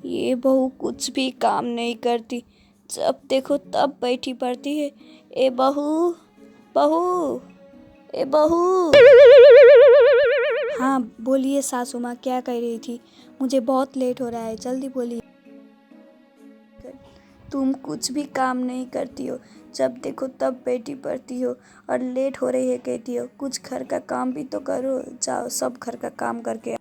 ये बहू कुछ भी काम नहीं करती, जब देखो तब बैठी पड़ती है। ए बहू, बहू, ए बहू। हाँ बोलिए सासू माँ, क्या कह रही थी? मुझे बहुत लेट हो रहा है, जल्दी बोलिए। तुम कुछ भी काम नहीं करती हो, जब देखो तब बैठी पड़ती हो और लेट हो रही है कहती हो। कुछ घर का काम भी तो करो, जाओ सब घर का काम करके।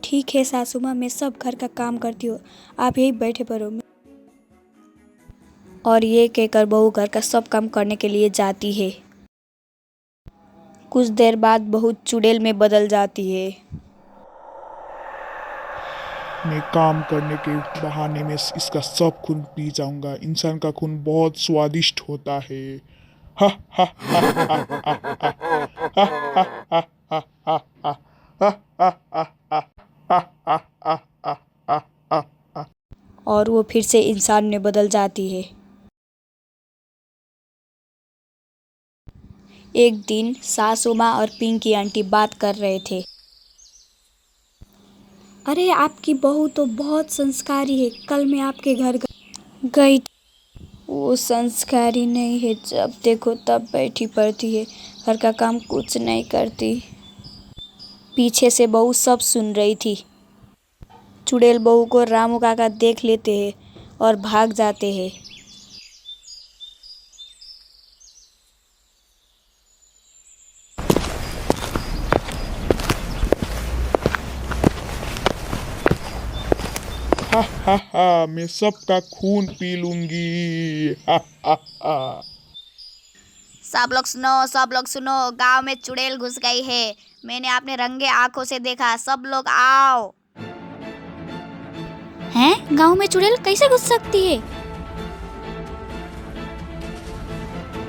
ठीक है सासू माँ, मैं सब घर का काम करती हूँ, आप यही बैठे पड़ो। और ये कहकर बहू घर का सब काम करने के लिए जाती है। कुछ देर बाद बहू चुड़ैल में बदल जाती है। मैं काम करने के बहाने में इसका सब खून पी जाऊंगा। इंसान का खून बहुत स्वादिष्ट होता है। हा हा हा हा हा हा हा हा हा हा हा हा और वो फिर से इंसान में बदल जाती है। एक दिन सासू माँ और पिंकी आंटी बात कर रहे थे। अरे आपकी बहू तो बहुत संस्कारी है, कल मैं आपके घर गई। वो संस्कारी नहीं है, जब देखो तब बैठी पड़ती है, घर का काम कुछ नहीं करती। पीछे से बहू सब सुन रही थी। चुड़ैल बहू को रामू काका देख लेते हैं और भाग जाते हैं। हा हा हा, मैं सबका खून पी लूंगी। हा हा हा। सब लोग सुनो, गांव में चुड़ैल घुस गई है। मैंने अपने रंगे आंखों से देखा। सब लोग आओ। हैं? गांव में चुड़ैल कैसे घुस सकती है?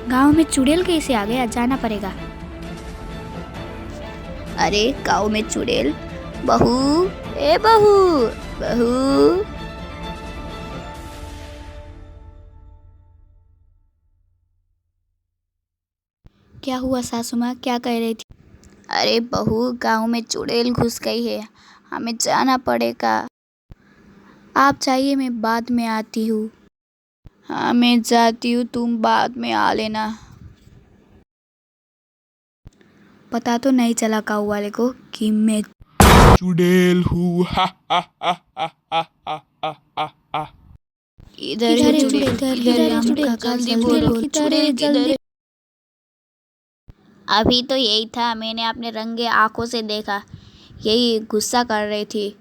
गांव में चुड़ैल कैसे आ गया? जाना पड़ेगा। अरे गांव में चुड़ैल। बहू, ए बहू, बहू। क्या हुआ सासू माँ, क्या कह रही थी? अरे बहू, गांव में चुड़ैल घुस गई है, हमें जाना पड़ेगा। आप जाइए, मैं बाद में आती हूँ। हाँ मैं जाती हूँ, तुम बाद में आ लेना। पता तो नहीं चला काऊ वाले को कि मैं चुड़ैल हूँ। हा हा हा हा हा हा हा हा। इधर है चुड़ैल, इधर है चुड़ैल, जल्दी बोलो, चुड़ैल किधर है? अभी तो यही था, मैंने अपने रंगे आंखों से देखा। यही गुस्सा कर रही थी,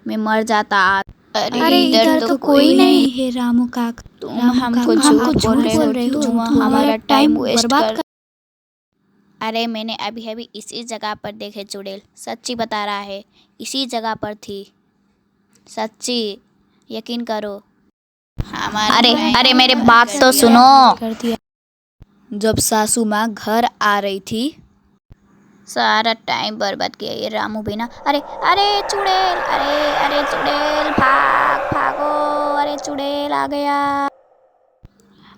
मैं मर जाता आज। अरे इधर तो कोई नहीं है रामू काका। तुम हमको झूठ बोल रहे हो, तुम हमारा टाइम वेस्ट कर। अरे मैंने अभी अभी इसी जगह पर देखे चुड़ैल, सच्ची बता रहा है, इसी जगह पर थी, सच्ची, यकीन करो। अरे मेरी बात तो सुनो। जब सासू माँ घर आ रही थी, सारा टाइम बर्बाद किया ये रामू बिना। अरे अरे चुड़ैल, अरे चुड़ैल, भागो, अरे चुड़ैल आ गया।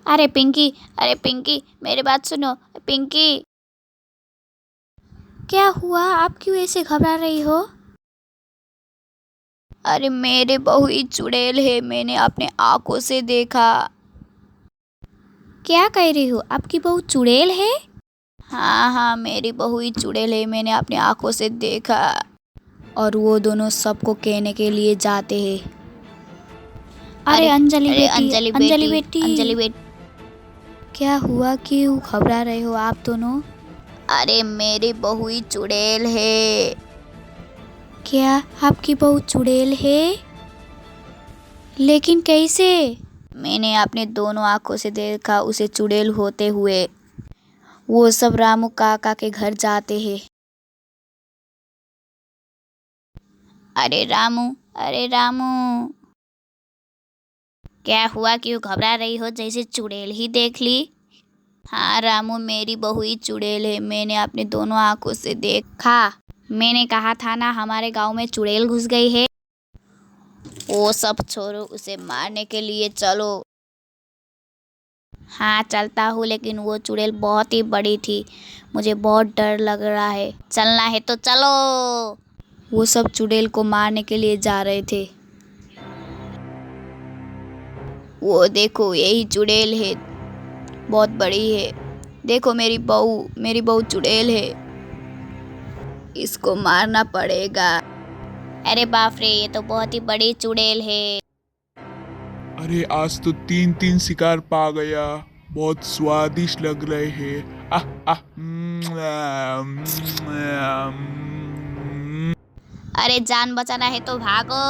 अरे पिंकी, मेरी बात सुनो, पिंकी। क्या हुआ? आप क्यों ऐसे घबरा रही हो? अरे मेरे बहू ही चुड़ैल है, मैंने अपने आंखों से देखा। क्या कह रही हो? आपकी बहू चुड़ैल है? हाँ मेरी बहू ही चुड़ैल है, मैंने अपनी आंखों से देखा। और वो दोनों सबको कहने के लिए जाते हैं। अरे अंजलि बेटी, क्या हुआ? क्यों घबरा रहे हो आप दोनों? अरे मेरी बहू ही चुड़ैल है। क्या आपकी बहू चुड़ैल है? लेकिन कैसे? मैंने अपने दोनों आंखों से देखा उसे चुड़ैल होते हुए। वो सब रामू काका के घर जाते हैं। अरे रामू, क्या हुआ? क्यों घबरा रही हो? जैसे चुड़ैल ही देख ली। हाँ रामू, मेरी बहू ही चुड़ैल है, मैंने अपने दोनों आंखों से देखा। मैंने कहा था ना, हमारे गांव में चुड़ैल घुस गई है। वो सब छोड़ो, उसे मारने के लिए चलो। हाँ चलता हूँ, लेकिन वो चुड़ैल बहुत ही बड़ी थी, मुझे बहुत डर लग रहा है। चलना है तो चलो। वो सब चुड़ैल को मारने के लिए जा रहे थे। वो देखो यही चुड़ैल है, बहुत बड़ी है। देखो मेरी बहू चुड़ैल है, इसको मारना पड़ेगा। अरे बाप रे, ये तो बहुत ही बड़ी चुड़ैल है। अरे आज तो 3 शिकार पा गया, बहुत स्वादिष्ट लग रहे हैं। आह आह अरे जान बचाना है तो भागो।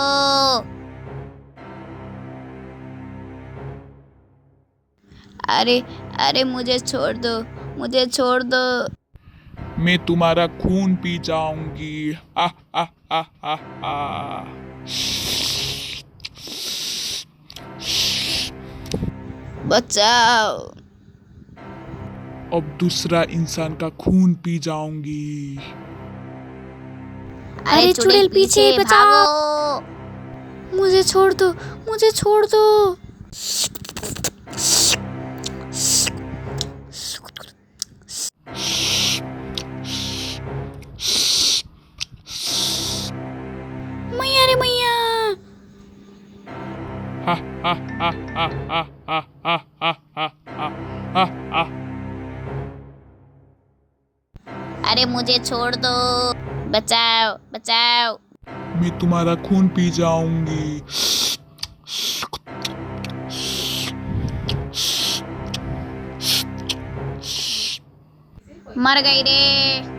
अरे अरे मुझे छोड़ दो, मुझे छोड़ दो। मैं तुम्हारा खून पी जाऊंगी। आह आह आह आह आह। बचाओ। अब दूसरा इंसान का खून पी जाऊंगी। अरे चुड़ैल पीछे, बचाओ। मुझे छोड़ दो, मुझे छोड़ दो। मैया रे मैया। हा हा हा हा हा हा हा हा हा हा हा। अरे मुझे छोड़ दो, बचाओ बचाओ। मैं तुम्हारा खून पी जाऊंगी। मर गई रे।